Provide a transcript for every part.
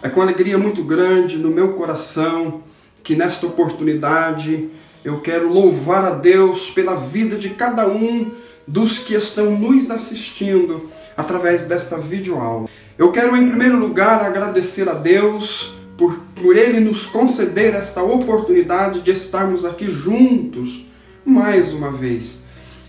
É com alegria muito grande no meu coração que nesta oportunidade eu quero louvar a Deus pela vida de cada um dos que estão nos assistindo através desta videoaula. Eu quero em primeiro lugar agradecer a Deus por Ele nos conceder esta oportunidade de estarmos aqui juntos mais uma vez.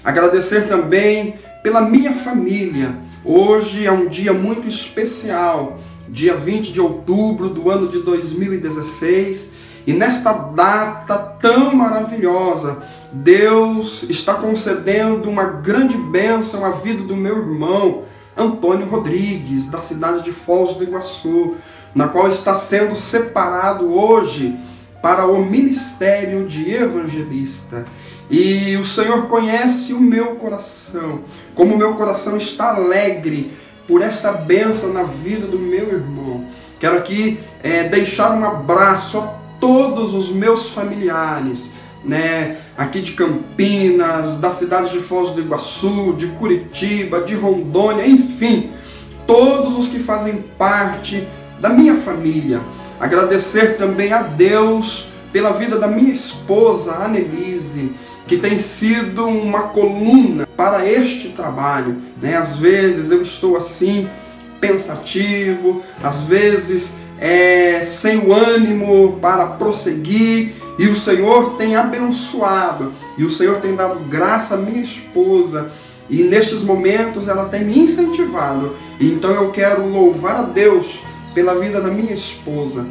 Agradecer também pela minha família. Hoje é um dia muito especial, dia 20 de outubro do ano de 2016, e nesta data tão maravilhosa, Deus está concedendo uma grande bênção à vida do meu irmão, Antônio Rodrigues, da cidade de Foz do Iguaçu, na qual está sendo separado hoje para o ministério de evangelista. E o Senhor conhece o meu coração, como o meu coração está alegre por esta bênção na vida do meu irmão. Quero aqui deixar um abraço a todos os meus familiares, aqui de Campinas, da cidade de Foz do Iguaçu, de Curitiba, de Rondônia, enfim, todos os que fazem parte da minha família. Agradecer também a Deus pela vida da minha esposa, Annelise, que tem sido uma coluna para este trabalho. Às vezes eu estou assim, pensativo, às vezes sem o ânimo para prosseguir, e o Senhor tem abençoado, e o Senhor tem dado graça à minha esposa, e nestes momentos ela tem me incentivado, e então eu quero louvar a Deus pela vida da minha esposa.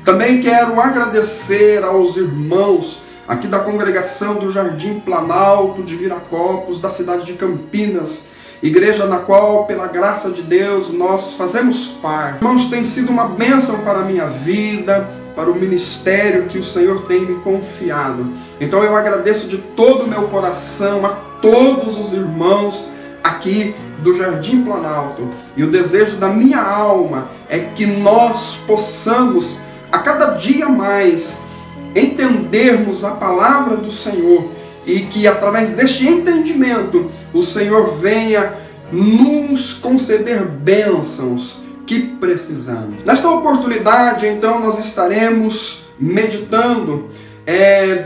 Também quero agradecer aos irmãos aqui da congregação do Jardim Planalto de Viracopos, da cidade de Campinas, igreja na qual, pela graça de Deus, nós fazemos parte. Irmãos, tem sido uma bênção para a minha vida, para o ministério que o Senhor tem me confiado. Então eu agradeço de todo o meu coração a todos os irmãos aqui do Jardim Planalto. E o desejo da minha alma é que nós possamos, a cada dia mais, entendermos a palavra do Senhor, e que através deste entendimento o Senhor venha nos conceder bênçãos que precisamos. Nesta oportunidade, então, nós estaremos meditando,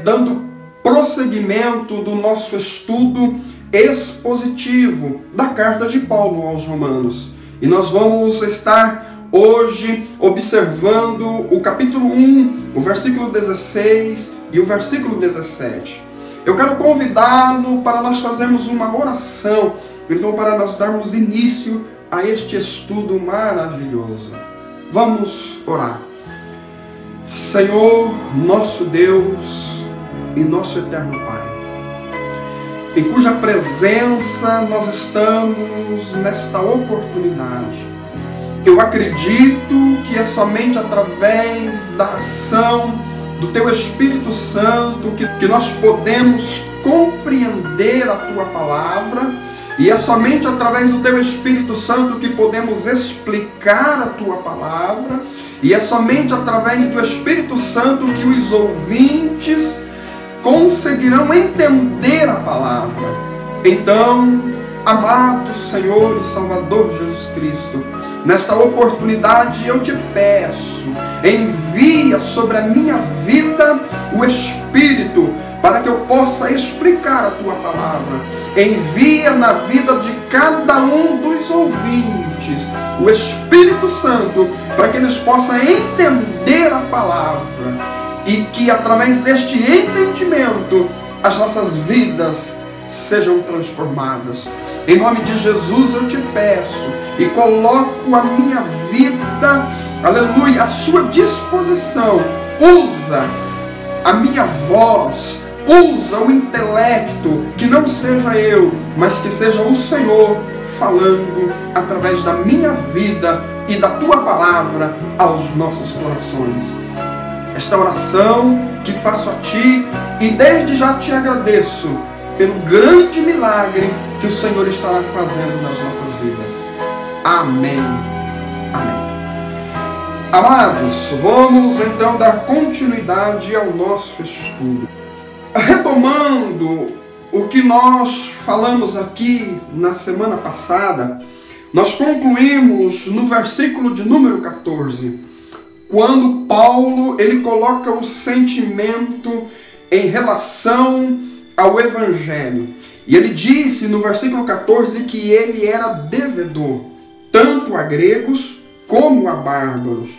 dando prosseguimento do nosso estudo expositivo da carta de Paulo aos Romanos. E nós vamos estar hoje observando o capítulo 1, o versículo 16 e o versículo 17. Eu quero convidá-lo para nós fazermos uma oração, então para nós darmos início a este estudo maravilhoso. Vamos orar. Senhor, nosso Deus e nosso eterno Pai, em cuja presença nós estamos nesta oportunidade, eu acredito que é somente através da ação do Teu Espírito Santo que nós podemos compreender a Tua palavra, e é somente através do Teu Espírito Santo que podemos explicar a Tua palavra, e é somente através do Espírito Santo que os ouvintes conseguirão entender a palavra. Então, amado Senhor e Salvador Jesus Cristo, nesta oportunidade eu te peço, envia sobre a minha vida o Espírito, para que eu possa explicar a Tua palavra. Envia na vida de cada um dos ouvintes o Espírito Santo, para que eles possam entender a palavra, e que através deste entendimento as nossas vidas sejam transformadas. Em nome de Jesus eu te peço e coloco a minha vida, aleluia, à sua disposição. Usa a minha voz, usa o intelecto, que não seja eu, mas que seja o Senhor falando através da minha vida e da Tua palavra aos nossos corações. Esta oração que faço a Ti, e desde já te agradeço pelo grande milagre que o Senhor estará fazendo nas nossas vidas. Amém. Amém. Amados, vamos então dar continuidade ao nosso estudo. Retomando o que nós falamos aqui na semana passada, nós concluímos no versículo de número 14. quando Paulo ele coloca o sentimento em relação ao Evangelho. E ele disse no versículo 14 que ele era devedor, tanto a gregos como a bárbaros,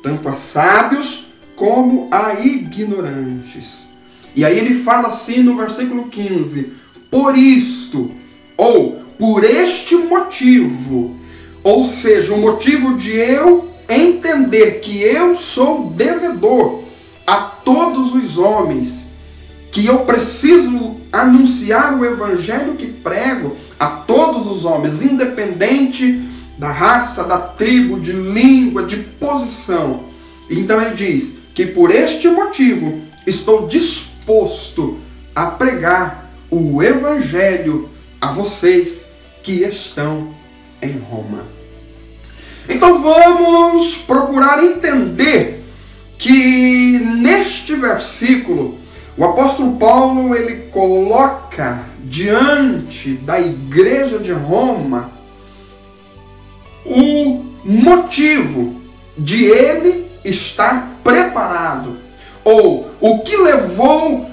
tanto a sábios como a ignorantes. E aí ele fala assim no versículo 15, por isto, ou por este motivo, ou seja, o motivo de eu entender que eu sou devedor a todos os homens, que eu preciso anunciar o evangelho que prego a todos os homens, independente da raça, da tribo, de língua, de posição. Então ele diz que por este motivo estou disposto a pregar o evangelho a vocês que estão em Roma. Então vamos procurar entender que neste versículo o apóstolo Paulo ele coloca diante da igreja de Roma o motivo de ele estar preparado, ou o que levou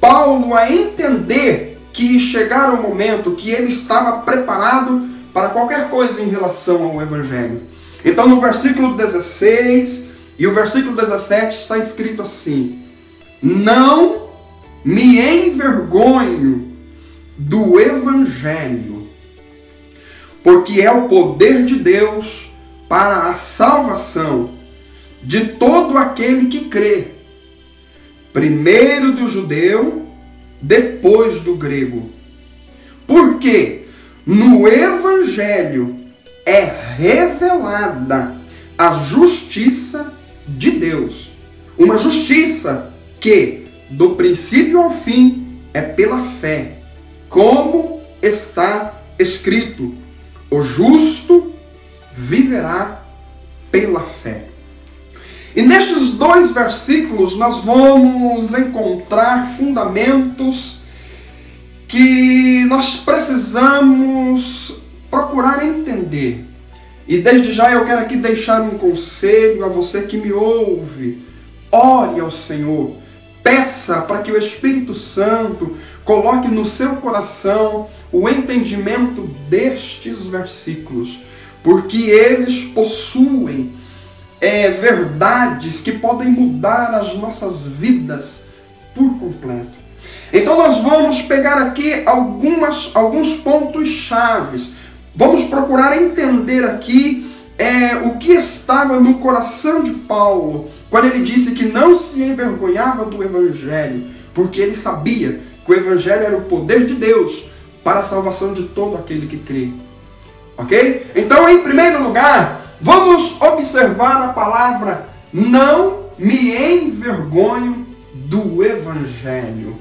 Paulo a entender que chegara o momento que ele estava preparado para qualquer coisa em relação ao Evangelho. Então no versículo 16 e o versículo 17 está escrito assim: não me envergonho do Evangelho, porque é o poder de Deus para a salvação de todo aquele que crê, primeiro do judeu, depois do grego. Porque no Evangelho é revelada a justiça de Deus, uma justiça que, do princípio ao fim, é pela fé, como está escrito: o justo viverá pela fé. E nestes dois versículos nós vamos encontrar fundamentos que nós precisamos procurar entender. E desde já eu quero aqui deixar um conselho a você que me ouve. Ore ao Senhor. Peça para que o Espírito Santo coloque no seu coração o entendimento destes versículos, porque eles possuem verdades que podem mudar as nossas vidas por completo. Então nós vamos pegar aqui alguns pontos chaves. Vamos procurar entender aqui o que estava no coração de Paulo quando ele disse que não se envergonhava do Evangelho, porque ele sabia que o Evangelho era o poder de Deus para a salvação de todo aquele que crê. Ok? Então, em primeiro lugar, vamos observar a palavra não me envergonho do Evangelho.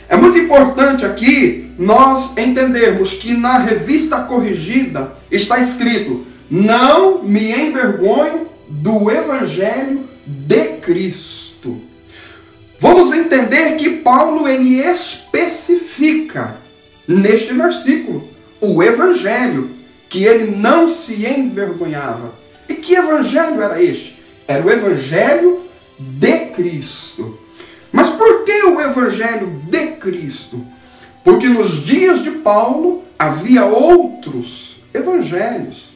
É muito importante aqui nós entendermos que na Revista Corrigida está escrito: não me envergonho do Evangelho de Cristo. Vamos entender que Paulo ele especifica neste versículo o Evangelho, que ele não se envergonhava. E que Evangelho era este? Era o Evangelho de Cristo. Mas por que o Evangelho de Cristo? Porque nos dias de Paulo havia outros evangelhos.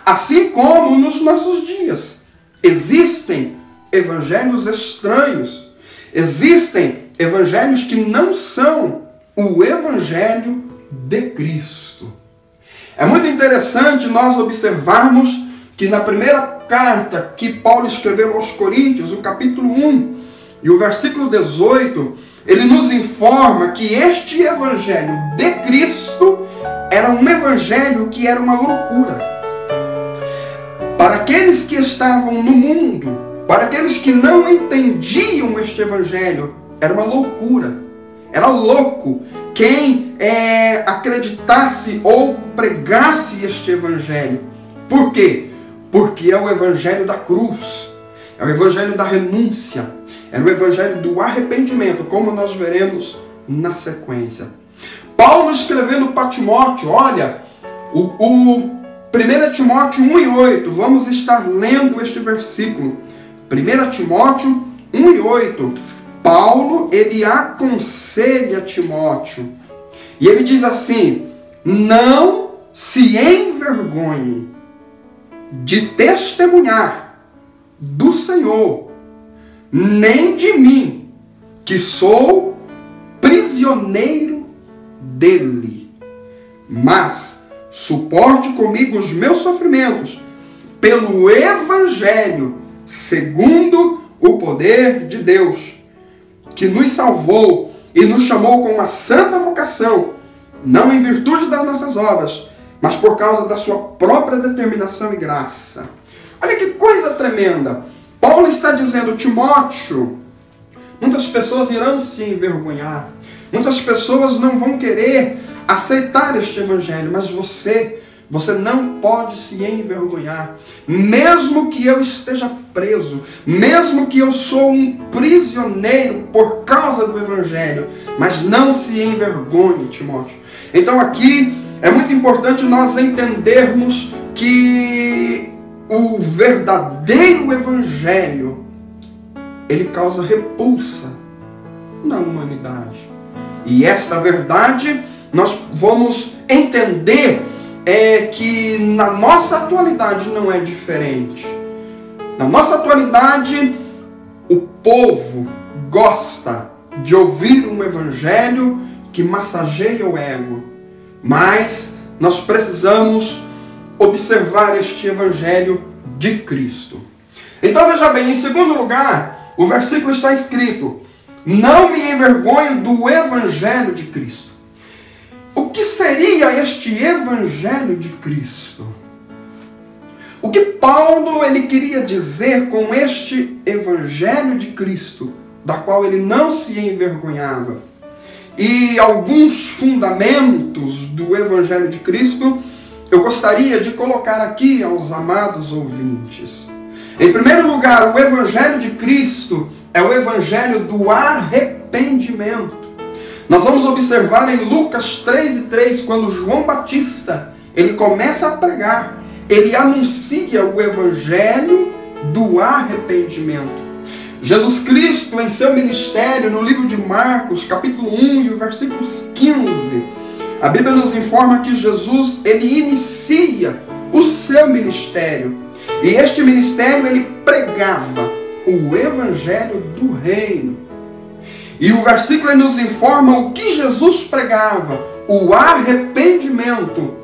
Assim como nos nossos dias. Existem evangelhos estranhos. Existem evangelhos que não são o Evangelho de Cristo. É muito interessante nós observarmos que na primeira carta que Paulo escreveu aos Coríntios, o capítulo 1 e o versículo 18, ele nos informa que este Evangelho de Cristo era um evangelho que era uma loucura. Para aqueles que estavam no mundo, para aqueles que não entendiam este evangelho, era uma loucura. Era louco quem acreditasse ou pregasse este evangelho. Por quê? Porque é o evangelho da cruz, é o evangelho da renúncia, é o evangelho do arrependimento, como nós veremos na sequência. Paulo escrevendo para Timóteo, olha, o 1 Timóteo 1:8, vamos estar lendo este versículo. 1 Timóteo 1:8, Paulo, ele aconselha Timóteo. E ele diz assim: não se envergonhe de testemunhar do Senhor, nem de mim, que sou prisioneiro dele. Mas suporte comigo os meus sofrimentos pelo Evangelho, segundo o poder de Deus, que nos salvou e nos chamou com uma santa vocação, não em virtude das nossas obras, mas por causa da sua própria determinação e graça. Olha que coisa tremenda. Paulo está dizendo: Timóteo, muitas pessoas irão se envergonhar, muitas pessoas não vão querer aceitar este evangelho, mas você não pode se envergonhar. Mesmo que eu esteja preso, mesmo que eu sou um prisioneiro por causa do evangelho, mas não se envergonhe, Timóteo. Então aqui é muito importante nós entendermos que o verdadeiro evangelho, ele causa repulsa na humanidade. E esta verdade nós vamos entender que na nossa atualidade não é diferente. Na nossa atualidade, o povo gosta de ouvir um evangelho que massageia o ego. Mas nós precisamos observar este evangelho de Cristo. Então veja bem, em segundo lugar, o versículo está escrito: não me envergonho do evangelho de Cristo. O que seria este evangelho de Cristo? O que Paulo ele queria dizer com este evangelho de Cristo, da qual ele não se envergonhava? E alguns fundamentos do evangelho de Cristo eu gostaria de colocar aqui aos amados ouvintes. Em primeiro lugar, o evangelho de Cristo é o evangelho do arrependimento. Nós vamos observar em Lucas 3:3, quando João Batista ele começa a pregar, ele anuncia o evangelho do arrependimento. Jesus Cristo, em seu ministério, no livro de Marcos, capítulo 1 e o versículos 15, a Bíblia nos informa que Jesus ele inicia o seu ministério. E este ministério ele pregava o evangelho do reino. E o versículo nos informa o que Jesus pregava: o arrependimento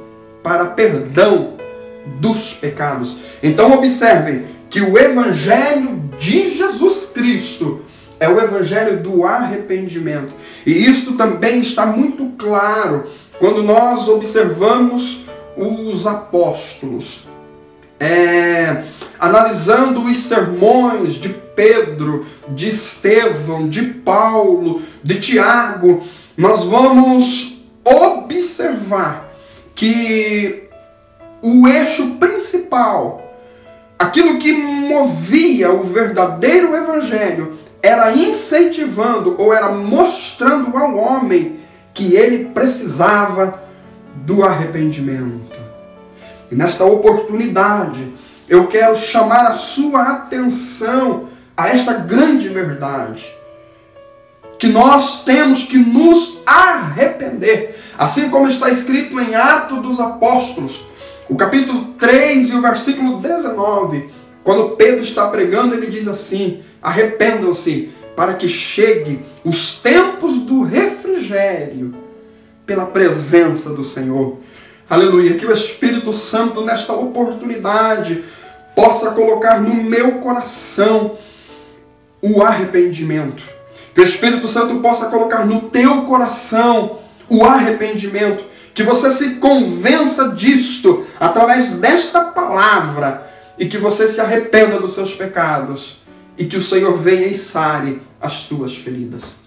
para perdão dos pecados. Então observem que o evangelho de Jesus Cristo é o evangelho do arrependimento. E isto também está muito claro quando nós observamos os apóstolos. Analisando os sermões de Pedro, de Estevão, de Paulo, de Tiago, nós vamos observar que o eixo principal, aquilo que movia o verdadeiro evangelho, era incentivando ou era mostrando ao homem que ele precisava do arrependimento. E nesta oportunidade, eu quero chamar a sua atenção a esta grande verdade, que nós temos que nos arrepender, assim como está escrito em Atos dos Apóstolos, o capítulo 3 e o versículo 19, quando Pedro está pregando, ele diz assim: arrependam-se para que chegue os tempos do refrigério pela presença do Senhor. Aleluia, que o Espírito Santo nesta oportunidade possa colocar no meu coração o arrependimento. Que o Espírito Santo possa colocar no teu coração o arrependimento. Que você se convença disto através desta palavra e que você se arrependa dos seus pecados e que o Senhor venha e sare as tuas feridas.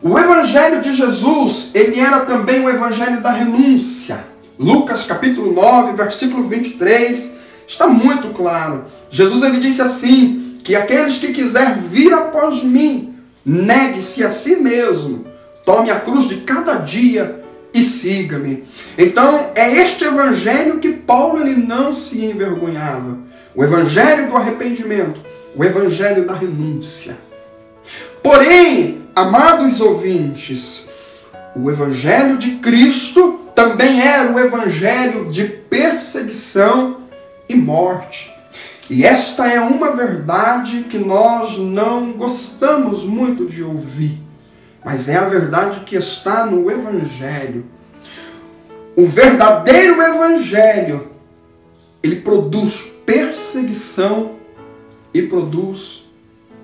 O evangelho de Jesus, ele era também o evangelho da renúncia. Lucas capítulo 9, versículo 23, está muito claro. Jesus ele disse assim, que aqueles que quiser vir após mim, negue-se a si mesmo, tome a cruz de cada dia e siga-me. Então, é este evangelho que Paulo ele não se envergonhava. O evangelho do arrependimento, o evangelho da renúncia. Porém, amados ouvintes, o evangelho de Cristo também era o evangelho de perseguição e morte. E esta é uma verdade que nós não gostamos muito de ouvir, mas é a verdade que está no evangelho. O verdadeiro evangelho, ele produz perseguição e produz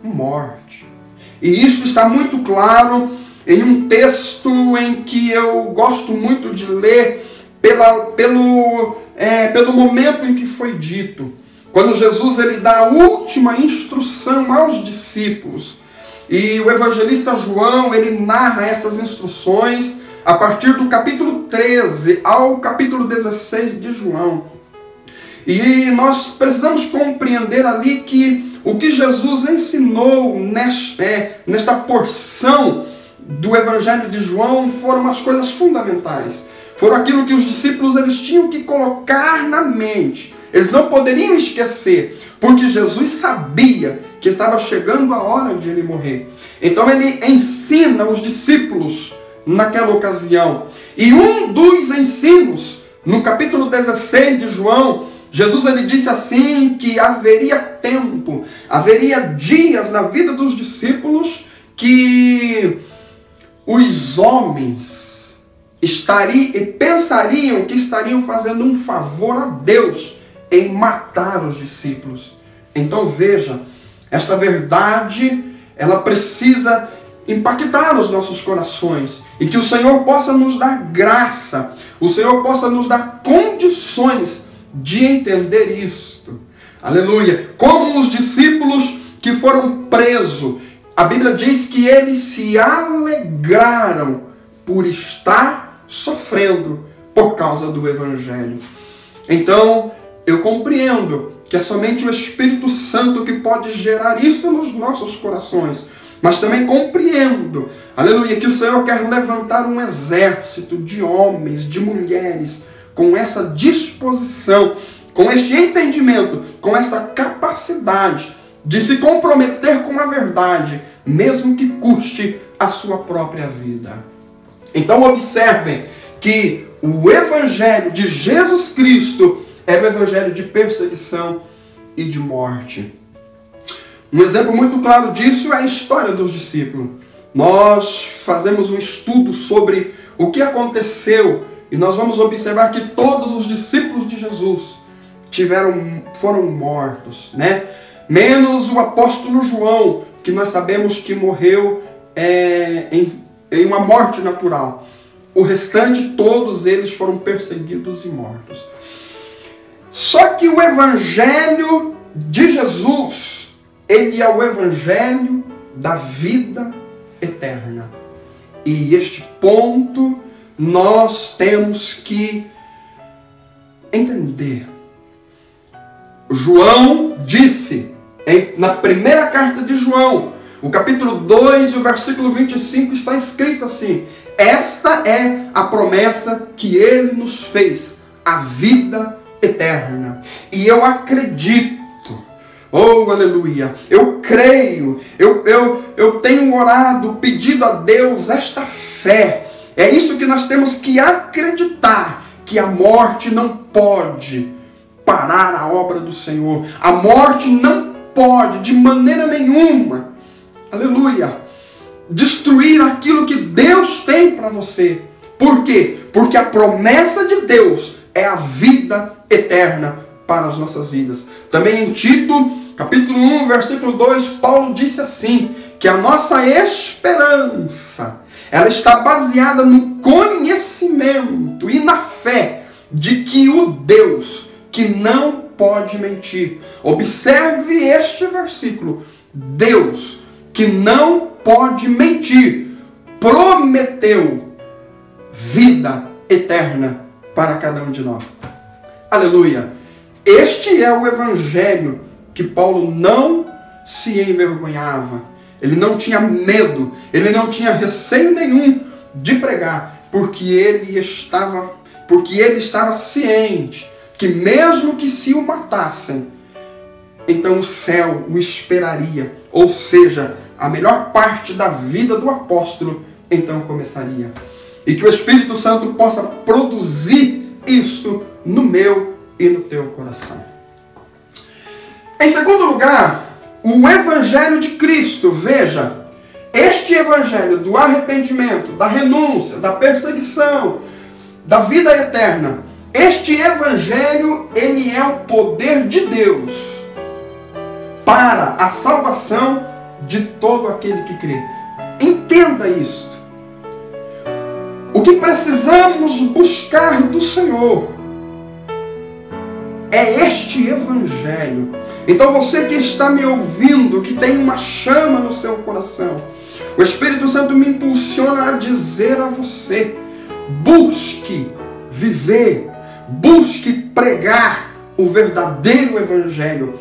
morte. E isso está muito claro em um texto em que eu gosto muito de ler pelo momento em que foi dito. Quando Jesus ele dá a última instrução aos discípulos. E o evangelista João ele narra essas instruções a partir do capítulo 13 ao capítulo 16 de João. E nós precisamos compreender ali que o que Jesus ensinou nesta porção do Evangelho de João foram as coisas fundamentais. Foram aquilo que os discípulos eles tinham que colocar na mente. Eles não poderiam esquecer, porque Jesus sabia que estava chegando a hora de ele morrer. Então ele ensina os discípulos naquela ocasião. E um dos ensinos, no capítulo 16 de João, Jesus ele disse assim que haveria tempo, haveria dias na vida dos discípulos que os homens pensariam que estariam fazendo um favor a Deus em matar os discípulos. Então veja, esta verdade ela precisa impactar os nossos corações e que o Senhor possa nos dar graça, o Senhor possa nos dar condições de entender isto. Aleluia. Como os discípulos que foram presos, a Bíblia diz que eles se alegraram por estar sofrendo por causa do Evangelho. Então, eu compreendo que é somente o Espírito Santo que pode gerar isto nos nossos corações. Mas também compreendo, aleluia, que o Senhor quer levantar um exército de homens, de mulheres, com essa disposição, com este entendimento, com esta capacidade de se comprometer com a verdade, mesmo que custe a sua própria vida. Então observem que o Evangelho de Jesus Cristo é o Evangelho de perseguição e de morte. Um exemplo muito claro disso é a história dos discípulos. Nós fazemos um estudo sobre o que aconteceu e nós vamos observar que todos os discípulos de Jesus foram mortos, né? Menos o apóstolo João, que nós sabemos que morreu em uma morte natural. O restante, todos eles foram perseguidos e mortos. Só que o Evangelho de Jesus, ele é o Evangelho da vida eterna. E este ponto nós temos que entender. João disse, na primeira carta de João, o capítulo 2 e o versículo 25 está escrito assim: esta é a promessa que ele nos fez, a vida eterna. E eu acredito, oh aleluia, eu creio, eu tenho orado, pedido a Deus esta fé. É isso que nós temos que acreditar, que a morte não pode parar a obra do Senhor. A morte não pode, de maneira nenhuma, aleluia, destruir aquilo que Deus tem para você. Por quê? Porque a promessa de Deus é a vida eterna para as nossas vidas. Também em Tito, capítulo 1, versículo 2, Paulo disse assim, que a nossa esperança, ela está baseada no conhecimento e na fé de que o Deus que não pode mentir. Observe este versículo. Deus que não pode mentir prometeu vida eterna para cada um de nós. Aleluia! Este é o Evangelho que Paulo não se envergonhava. Ele não tinha medo, ele não tinha receio nenhum de pregar. porque ele estava ciente que mesmo que se o matassem, então o céu o esperaria, ou seja, a melhor parte da vida do apóstolo então começaria. E que o Espírito Santo possa produzir isto no meu e no teu coração. Em segundo lugar, o Evangelho de Cristo. Veja, este Evangelho do arrependimento, da renúncia, da perseguição, da vida eterna, este Evangelho, ele é o poder de Deus para a salvação de todo aquele que crê. Entenda isto. O que precisamos buscar do Senhor é este Evangelho. Então você que está me ouvindo, que tem uma chama no seu coração, o Espírito Santo me impulsiona a dizer a você: busque viver, busque pregar o verdadeiro Evangelho.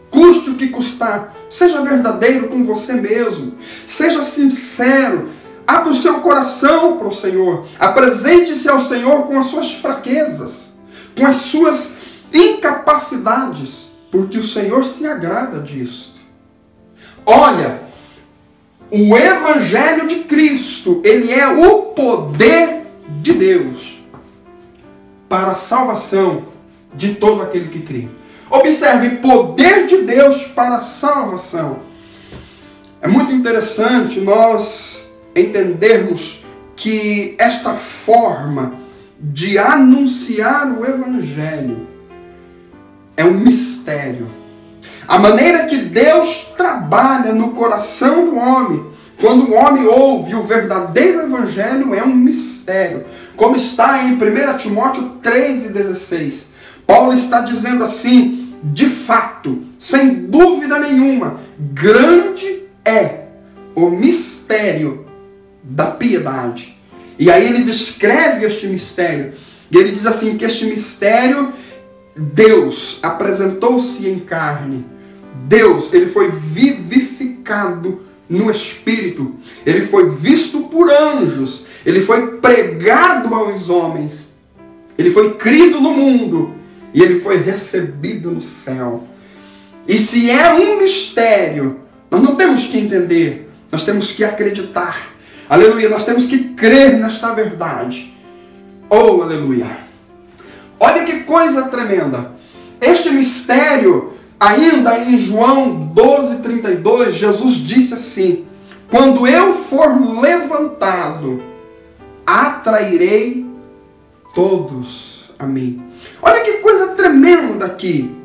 Custe o que custar, seja verdadeiro com você mesmo, seja sincero, abra o seu coração para o Senhor, apresente-se ao Senhor com as suas fraquezas, com as suas incapacidades, porque o Senhor se agrada disso. Olha, o Evangelho de Cristo, ele é o poder de Deus para a salvação de todo aquele que crê. Observe, poder de Deus para a salvação. É muito interessante nós entendermos que esta forma de anunciar o Evangelho é um mistério. A maneira que Deus trabalha no coração do homem, quando o homem ouve o verdadeiro Evangelho, é um mistério. Como está em 1 Timóteo 3,16. Paulo está dizendo assim: de fato, sem dúvida nenhuma, grande é o mistério da piedade. E aí ele descreve este mistério. E ele diz assim, que este mistério, Deus apresentou-se em carne. Deus, ele foi vivificado no Espírito. Ele foi visto por anjos. Ele foi pregado aos homens. Ele foi crido no mundo. E ele foi recebido no céu. E se é um mistério, nós não temos que entender. Nós temos que acreditar. Aleluia, nós temos que crer nesta verdade. Oh, aleluia. Olha que coisa tremenda. Este mistério, ainda em João 12:32, Jesus disse assim: quando eu for levantado, atrairei todos a mim. Olha que coisa tremenda aqui.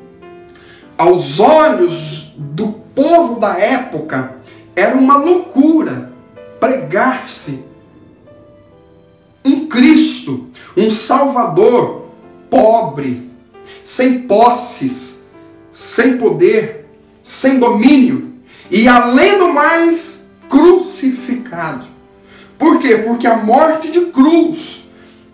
Aos olhos do povo da época, era uma loucura pregar-se um Cristo, um Salvador pobre, sem posses, sem poder, sem domínio e, além do mais, crucificado. Por quê? Porque a morte de cruz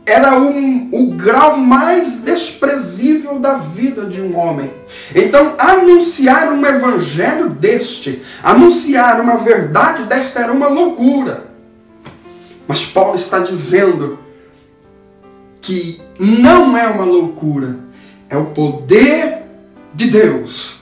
era o grau mais desprezível da vida de um homem. Então, anunciar um evangelho deste, anunciar uma verdade desta era uma loucura. Mas Paulo está dizendo que não é uma loucura, é o poder de Deus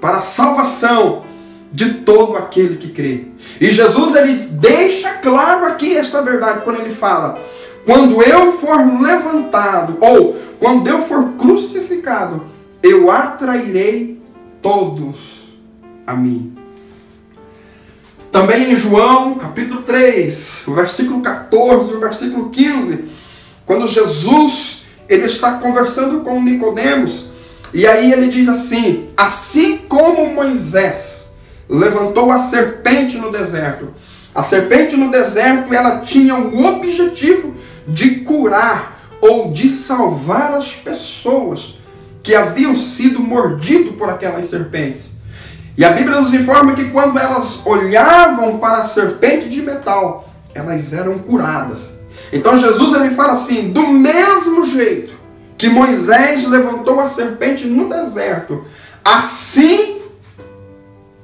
para a salvação de todo aquele que crê. E Jesus, ele deixa claro aqui esta verdade quando ele fala: quando eu for levantado, ou quando eu for crucificado, eu atrairei todos a mim. Também em João, capítulo 3, o versículo 14 e o versículo 15, quando Jesus, ele está conversando com Nicodemos, e aí ele diz assim: assim como Moisés levantou a serpente no deserto. A serpente no deserto, ela tinha o objetivo de curar ou de salvar as pessoas que haviam sido mordidas por aquelas serpentes. E a Bíblia nos informa que quando elas olhavam para a serpente de metal, elas eram curadas. Então Jesus, ele fala assim: do mesmo jeito que Moisés levantou a serpente no deserto, assim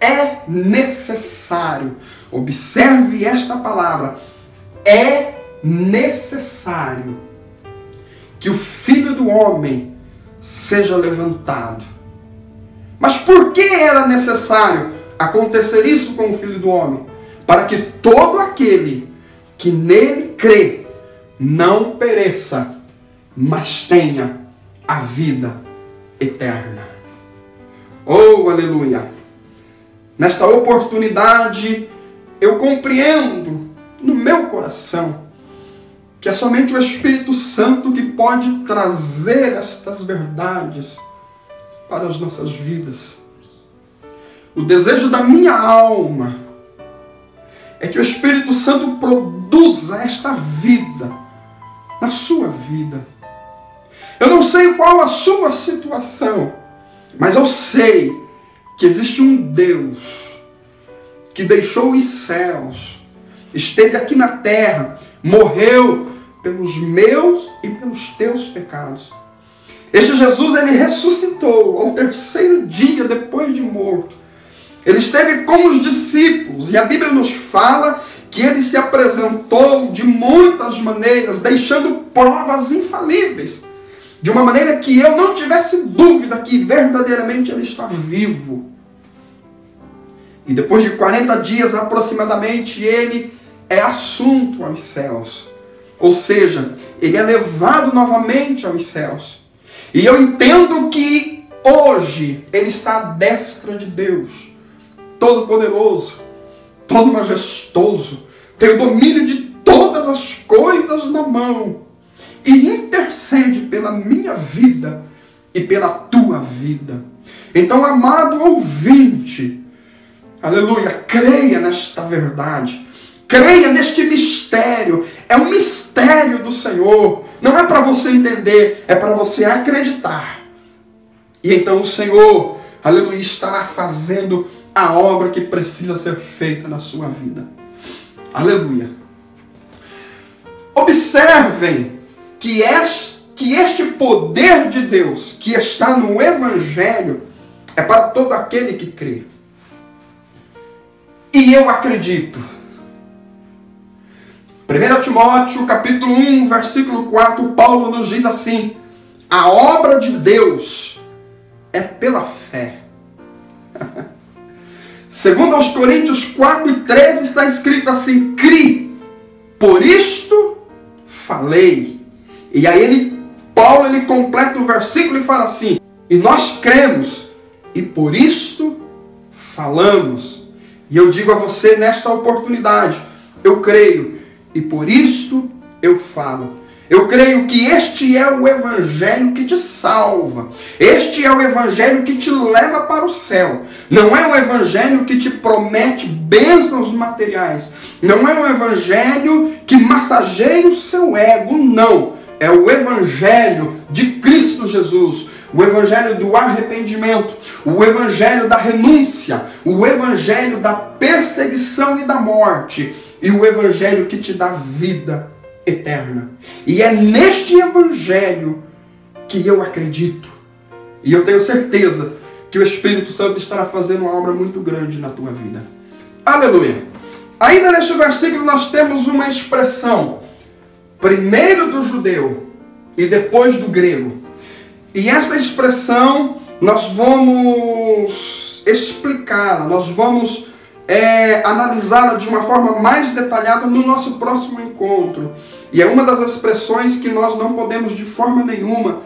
é necessário, observe esta palavra, é necessário que o Filho do Homem seja levantado. Mas por que era necessário acontecer isso com o Filho do Homem? Para que todo aquele que nele crê não pereça, mas tenha a vida eterna. Oh, aleluia! Nesta oportunidade, eu compreendo no meu coração que é somente o Espírito Santo que pode trazer estas verdades para as nossas vidas. O desejo da minha alma é que o Espírito Santo produza esta vida na sua vida. Eu não sei qual a sua situação, mas eu sei que existe um Deus que deixou os céus, esteve aqui na terra, morreu pelos meus e pelos teus pecados. Este Jesus, ele ressuscitou ao terceiro dia depois de morto. Ele esteve com os discípulos e a Bíblia nos fala que ele se apresentou de muitas maneiras, deixando provas infalíveis, de uma maneira que eu não tivesse dúvida que verdadeiramente ele está vivo. E depois de 40 dias aproximadamente, ele é assunto aos céus. Ou seja, ele é levado novamente aos céus. E eu entendo que hoje ele está à destra de Deus, Todo-Poderoso, todo majestoso, tem o domínio de todas as coisas na mão e intercede pela minha vida e pela tua vida. Então, amado ouvinte, aleluia, creia nesta verdade, creia neste mistério. É um mistério do Senhor, não é para você entender, é para você acreditar. E então o Senhor, aleluia, estará fazendo a obra que precisa ser feita na sua vida. Aleluia. Observem que este poder de Deus que está no Evangelho é para todo aquele que crê. E eu acredito. 1 Timóteo, capítulo 1, versículo 4, Paulo nos diz assim: a obra de Deus é pela fé. Segundo aos Coríntios 4:13 está escrito assim: cri, por isto falei. E aí Paulo completa o versículo e fala assim: e nós cremos, e por isto falamos. E eu digo a você nesta oportunidade, eu creio, e por isto eu falo. Eu creio que este é o Evangelho que te salva. Este é o Evangelho que te leva para o céu. Não é um Evangelho que te promete bênçãos materiais. Não é um Evangelho que massageia o seu ego. Não. É o Evangelho de Cristo Jesus. O Evangelho do arrependimento. O Evangelho da renúncia. O Evangelho da perseguição e da morte. E o Evangelho que te dá vida eterna. E é neste Evangelho que eu acredito. E eu tenho certeza que o Espírito Santo estará fazendo uma obra muito grande na tua vida. Aleluia! Ainda neste versículo nós temos uma expressão. Primeiro do judeu e depois do grego. E esta expressão nós vamos explicá-la, nós vamos analisá-la de uma forma mais detalhada no nosso próximo encontro. E é uma das expressões que nós não podemos de forma nenhuma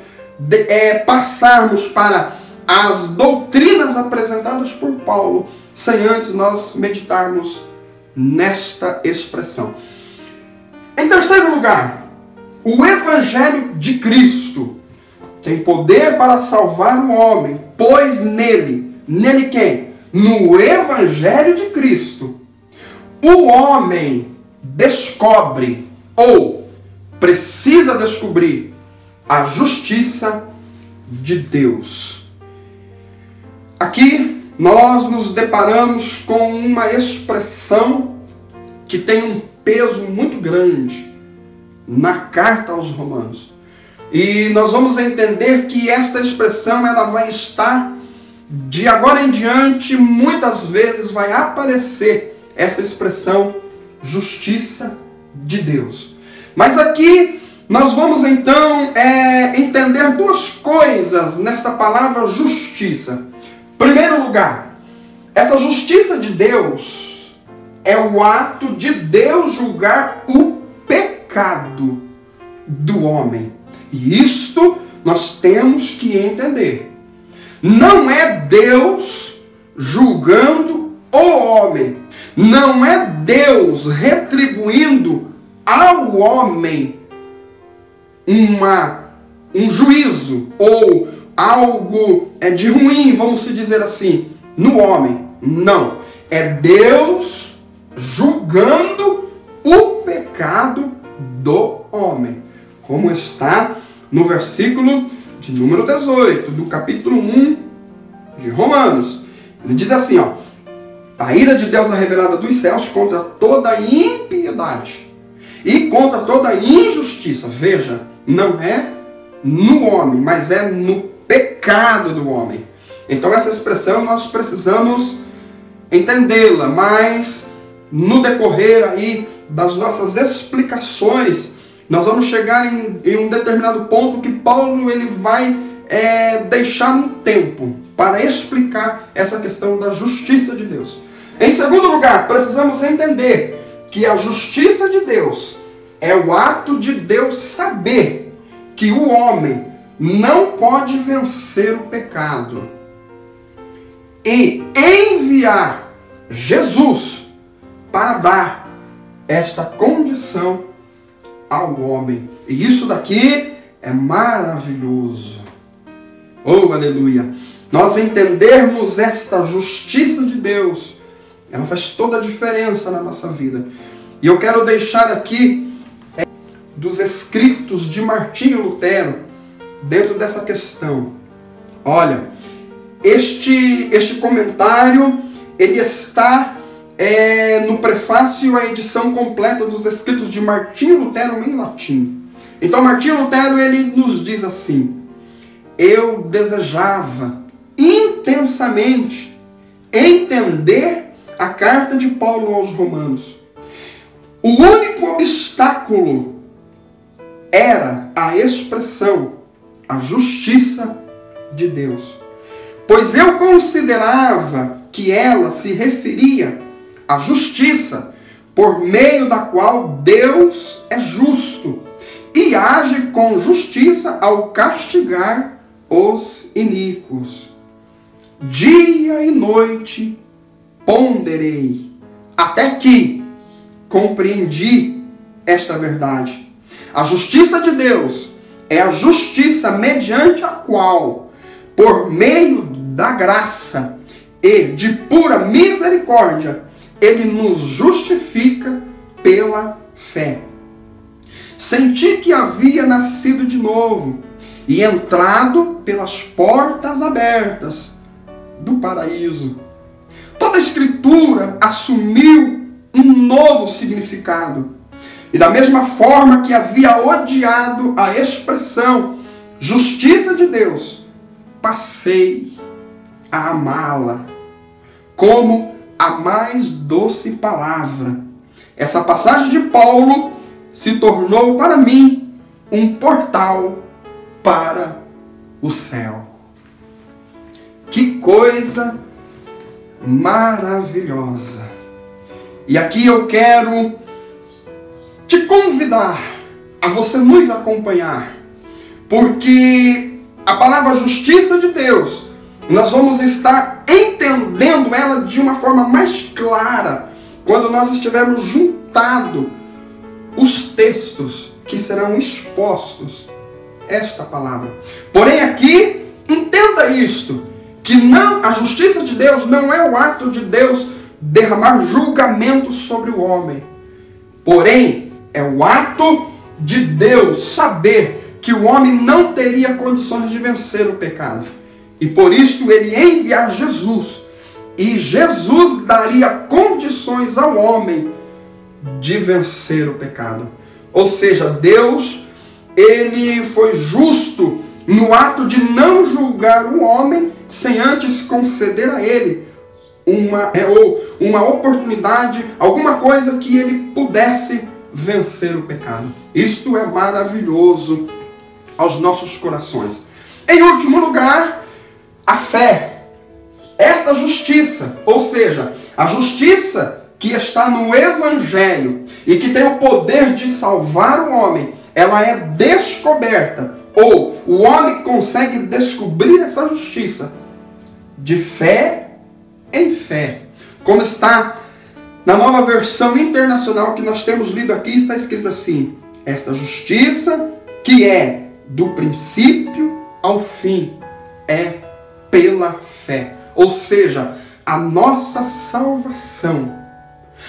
passarmos para as doutrinas apresentadas por Paulo, sem antes nós meditarmos nesta expressão. Em terceiro lugar, o Evangelho de Cristo tem poder para salvar o homem, pois nele quem? No Evangelho de Cristo, o homem descobre ou precisa descobrir a justiça de Deus. Aqui nós nos deparamos com uma expressão que tem um peso muito grande na carta aos Romanos. E nós vamos entender que esta expressão ela vai estar de agora em diante, muitas vezes vai aparecer essa expressão justiça de Deus. Mas aqui nós vamos então entender duas coisas nesta palavra justiça. Primeiro lugar, essa justiça de Deus é o ato de Deus julgar o pecado do homem. E isto nós temos que entender. Não é Deus julgando o homem. Não é Deus retribuindo ao homem um juízo ou algo de ruim, vamos dizer assim, no homem. Não. É Deus julgando o pecado do homem. Como está no versículo de número 18, do capítulo 1 de Romanos. Ele diz assim, ó: a ira de Deus é revelada dos céus contra toda impiedade e contra toda injustiça. Veja, não é no homem, mas é no pecado do homem. Então essa expressão nós precisamos entendê-la, mas no decorrer aí das nossas explicações, nós vamos chegar em um determinado ponto que Paulo ele vai deixar um tempo para explicar essa questão da justiça de Deus. Em segundo lugar, precisamos entender que a justiça de Deus é o ato de Deus saber que o homem não pode vencer o pecado e enviar Jesus para dar esta condição ao homem. E isso daqui é maravilhoso. Oh, aleluia! Nós entendermos esta justiça de Deus, ela faz toda a diferença na nossa vida. E eu quero deixar aqui dos escritos de Martinho Lutero dentro dessa questão. Olha, este comentário ele está no prefácio à edição completa dos escritos de Martinho Lutero em latim. Então Martinho Lutero ele nos diz assim: eu desejava intensamente entender a carta de Paulo aos Romanos. O único obstáculo era a expressão, a justiça de Deus. Pois eu considerava que ela se referia à justiça, por meio da qual Deus é justo e age com justiça ao castigar os iníquos. Dia e noite ponderei, até que compreendi esta verdade. A justiça de Deus é a justiça mediante a qual, por meio da graça e de pura misericórdia, Ele nos justifica pela fé. Senti que havia nascido de novo e entrado pelas portas abertas do paraíso. Toda a Escritura assumiu um novo significado. E da mesma forma que havia odiado a expressão justiça de Deus, passei a amá-la como a mais doce palavra. Essa passagem de Paulo se tornou para mim um portal para o céu. Que coisa maravilhosa! E aqui eu quero te convidar a você nos acompanhar, porque a palavra justiça de Deus, nós vamos estar entendendo ela de uma forma mais clara quando nós estivermos juntando os textos que serão expostos esta palavra. Porém aqui, entenda isto, que a justiça de Deus não é o ato de Deus derramar julgamento sobre o homem. Porém, é o ato de Deus saber que o homem não teria condições de vencer o pecado. E por isso ele enviar Jesus. E Jesus daria condições ao homem de vencer o pecado. Ou seja, Deus, ele foi justo no ato de não julgar o homem sem antes conceder a ele uma oportunidade, alguma coisa que ele pudesse vencer o pecado. Isto é maravilhoso aos nossos corações. Em último lugar, a fé. Esta justiça, ou seja, a justiça que está no Evangelho e que tem o poder de salvar o homem, ela é descoberta, ou o homem consegue descobrir essa justiça de fé em fé. Como está na Nova Versão Internacional que nós temos lido aqui, está escrito assim: esta justiça que é do princípio ao fim é pela fé. Ou seja, a nossa salvação,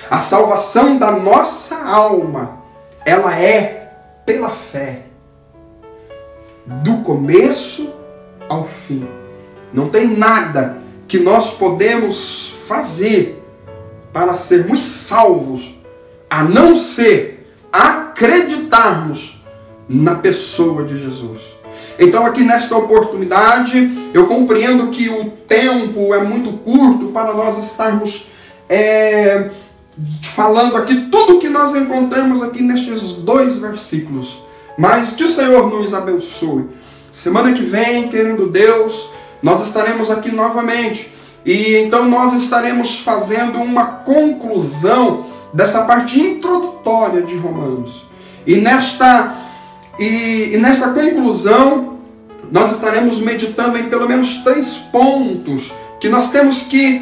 a salvação da nossa alma, ela é pela fé. Do começo ao fim. Não tem nada que nós podemos fazer para sermos salvos, a não ser acreditarmos na pessoa de Jesus. Então aqui nesta oportunidade, eu compreendo que o tempo é muito curto para nós estarmos falando aqui tudo o que nós encontramos aqui nestes 2 versículos. Mas que o Senhor nos abençoe. Semana que vem, querendo Deus, nós estaremos aqui novamente. E então nós estaremos fazendo uma conclusão desta parte introdutória de Romanos. E nesta conclusão, nós estaremos meditando em pelo menos 3 pontos que nós temos que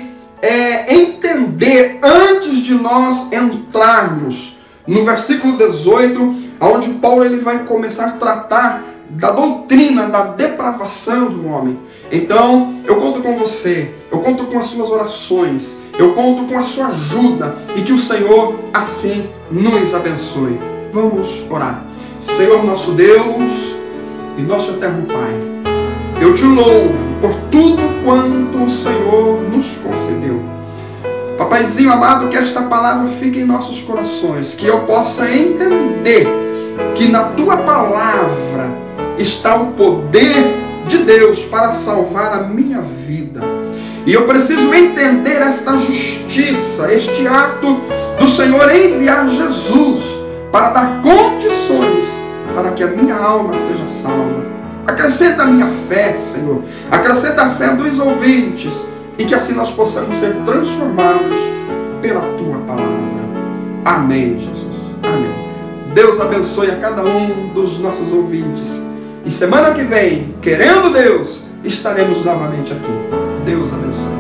entender antes de nós entrarmos no versículo 18, onde Paulo ele vai começar a tratar da doutrina da depravação do homem. Então, eu conto com você, eu conto com as suas orações, eu conto com a sua ajuda e que o Senhor assim nos abençoe. Vamos orar. Senhor nosso Deus e nosso eterno Pai, eu te louvo por tudo quanto o Senhor nos concedeu. Papaizinho amado, que esta palavra fique em nossos corações, que eu possa entender que na tua palavra está o poder de Deus para salvar a minha vida. E eu preciso entender esta justiça, este ato do Senhor enviar Jesus para dar condições para que a minha alma seja salva. Acrescenta a minha fé, Senhor. Acrescenta a fé dos ouvintes. E que assim nós possamos ser transformados pela tua palavra. Amém, Jesus. Amém. Deus abençoe a cada um dos nossos ouvintes. E semana que vem, querendo Deus, estaremos novamente aqui. Deus abençoe.